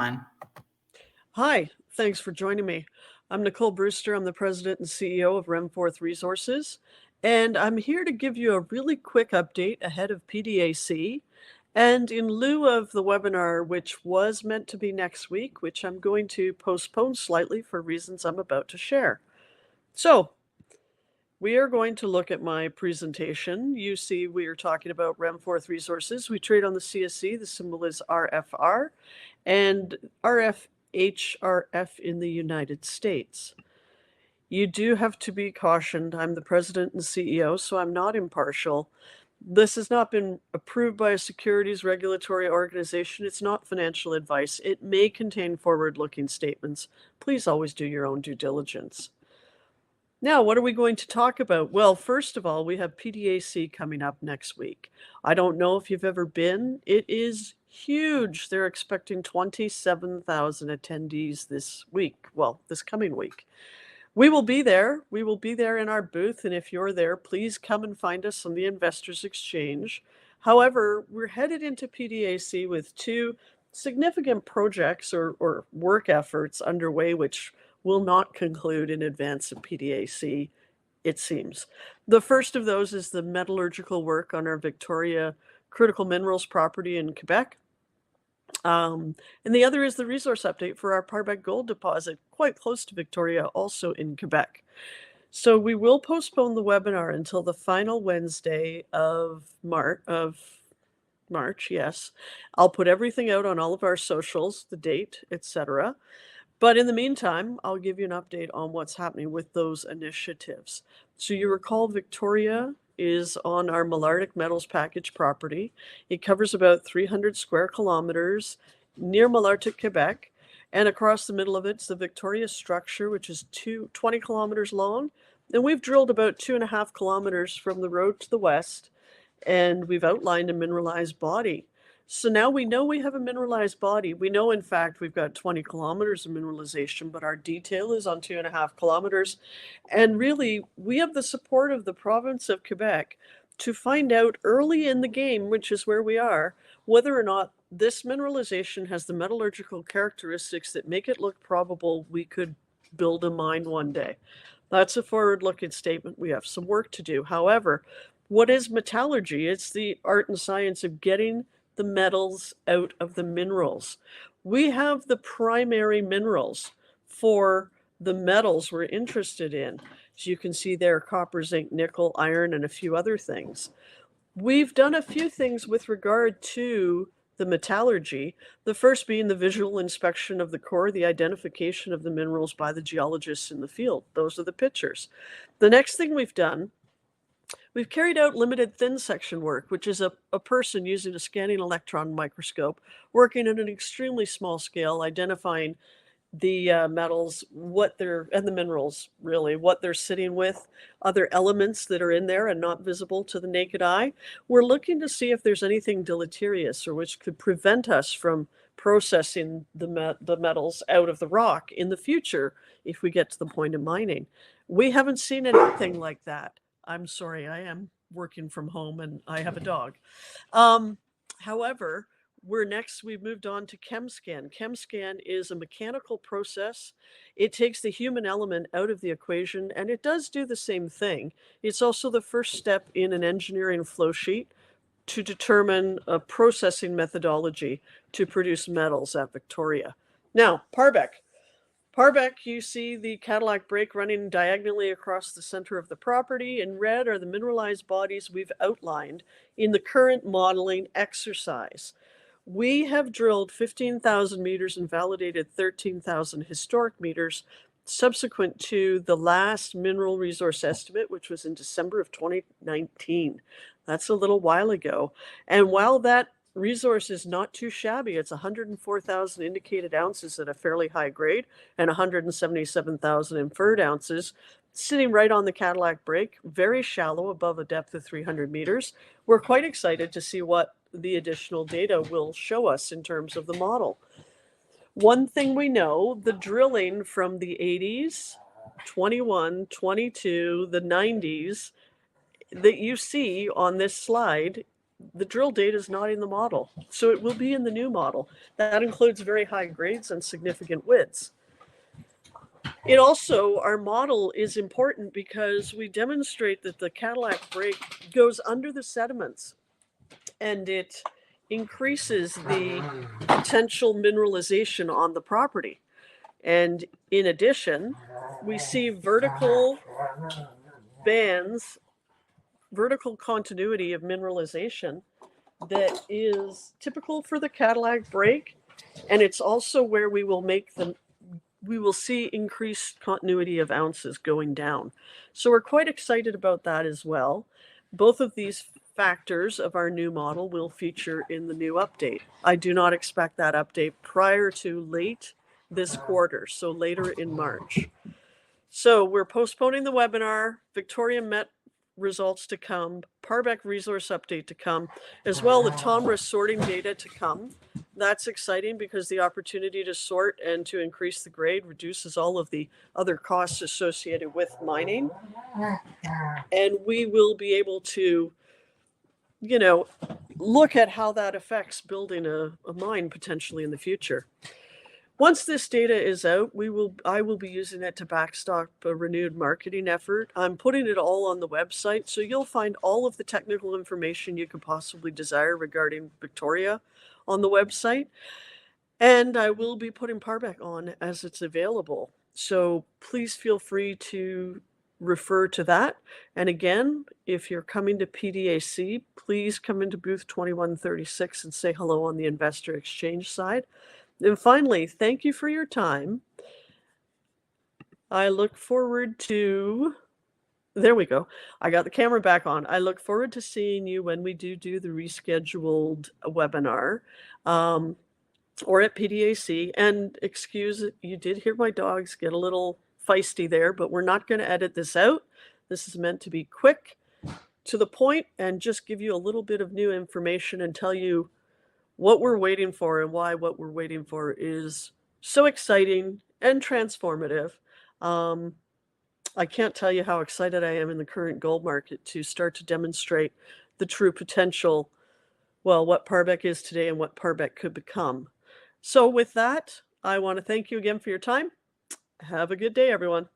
on. Hi, thanks for joining me. I'm Nicole Brewster. I'm the president and CEO of Renforth Resources, and I'm here to give you a really quick update ahead of PDAC. And in lieu of the webinar, which was meant to be next week, which I'm going to postpone slightly for reasons I'm about to share. So, we are going to look at my presentation. You see, we are talking about Renforth Resources. We trade on the CSC. The symbol is RFR, and RFHRF in the United States. You do have to be cautioned. I'm the president and CEO, so I'm not impartial. This has not been approved by a securities regulatory organization. It's not financial advice. It may contain forward-looking statements. Please always do your own due diligence. Now, what are we going to talk about? Well, first of all, we have PDAC coming up next week. I don't know if you've ever been. It is huge. They're expecting 27,000 attendees this week. Well, this coming week. We will be there. We will be there in our booth. And if you're there, please come and find us on the Investors Exchange. However, we're headed into PDAC with two significant projects or work efforts underway, which will not conclude in advance of PDAC, it seems. The first of those is the metallurgical work on our Victoria critical minerals property in Quebec. And the other is the resource update for our Parbec gold deposit, quite close to Victoria, also in Quebec. So we will postpone the webinar until the final Wednesday of March, yes. I'll put everything out on all of our socials, the date, etc. But in the meantime, I'll give you an update on what's happening with those initiatives. So you recall Victoria is on our Malartic metals package property. It covers about 300 square kilometers near Malartic, Quebec. And across the middle of it's the Victoria structure, which is 20 kilometers long. And we've drilled about 2.5 kilometers from the road to the west. And we've outlined a mineralized body. So now we know we have a mineralized body. We know, in fact, we've got 20 kilometers of mineralization, but our detail is on 2.5 kilometers. And really, we have the support of the province of Quebec to find out early in the game, which is where we are, whether or not this mineralization has the metallurgical characteristics that make it look probable we could build a mine one day. That's a forward-looking statement. We have some work to do. However, what is metallurgy? It's the art and science of getting the metals out of the minerals. We have the primary minerals for the metals we're interested in. As you can see there, copper, zinc, nickel, iron, and a few other things. We've done a few things with regard to the metallurgy, the first being the visual inspection of the core, the identification of the minerals by the geologists in the field. Those are the pictures. The next thing we've done, we've carried out limited thin section work, which is a person using a scanning electron microscope, working at an extremely small scale, identifying the metals, and the minerals, really, what they're sitting with, other elements that are in there and not visible to the naked eye. We're looking to see if there's anything deleterious or which could prevent us from processing the metals out of the rock in the future if we get to the point of mining. We haven't seen anything like that. I'm sorry, I am working from home and I have a dog. However, we've moved on to ChemScan. ChemScan is a mechanical process. It takes the human element out of the equation, and it does do the same thing. It's also the first step in an engineering flow sheet to determine a processing methodology to produce metals at Victoria. Now, Parbec. Parbec, you see the Cadillac brake running diagonally across the center of the property. In red are the mineralized bodies we've outlined in the current modeling exercise. We have drilled 15,000 meters and validated 13,000 historic meters subsequent to the last mineral resource estimate, which was in December of 2019. That's a little while ago. And while that resource is not too shabby, it's 104,000 indicated ounces at a fairly high grade and 177,000 inferred ounces, sitting right on the Cadillac break, very shallow, above a depth of 300 meters. We're quite excited to see what the additional data will show us in terms of the model. One thing we know, the drilling from the 80s, 21, 22, the 90s that you see on this slide the drill data is not in the model. So it will be in the new model. That includes very high grades and significant widths. It also, our model is important because we demonstrate that the Cadillac break goes under the sediments and it increases the potential mineralization on the property. And in addition, we see vertical bands, vertical continuity of mineralization that is typical for the Cadillac break. And it's also where we will see increased continuity of ounces going down. So we're quite excited about that as well. Both of these factors of our new model will feature in the new update. I do not expect that update prior to late this quarter, so later in March. So we're postponing the webinar, Victoria Met results to come, Parbec resource update to come, as well the TOMRA sorting data to come. That's exciting because the opportunity to sort and to increase the grade reduces all of the other costs associated with mining. And we will be able to, look at how that affects building a mine potentially in the future. Once this data is out, I will be using it to backstop a renewed marketing effort. I'm putting it all on the website, so you'll find all of the technical information you could possibly desire regarding Victoria on the website. And I will be putting Parbec on as it's available. So please feel free to refer to that. And again, if you're coming to PDAC, please come into booth 2136 and say hello on the Investor Exchange side. And finally, thank you for your time. I look forward to, there we go. I got the camera back on. I look forward to seeing you when we do the rescheduled webinar or at PDAC. And excuse, you did hear my dogs get a little feisty there, but we're not going to edit this out. This is meant to be quick, to the point, and just give you a little bit of new information and tell you what we're waiting for and why what we're waiting for is so exciting and transformative. I can't tell you how excited I am in the current gold market to start to demonstrate the true potential, well, what Parbec is today and what Parbec could become. So with that, I want to thank you again for your time. Have a good day, everyone.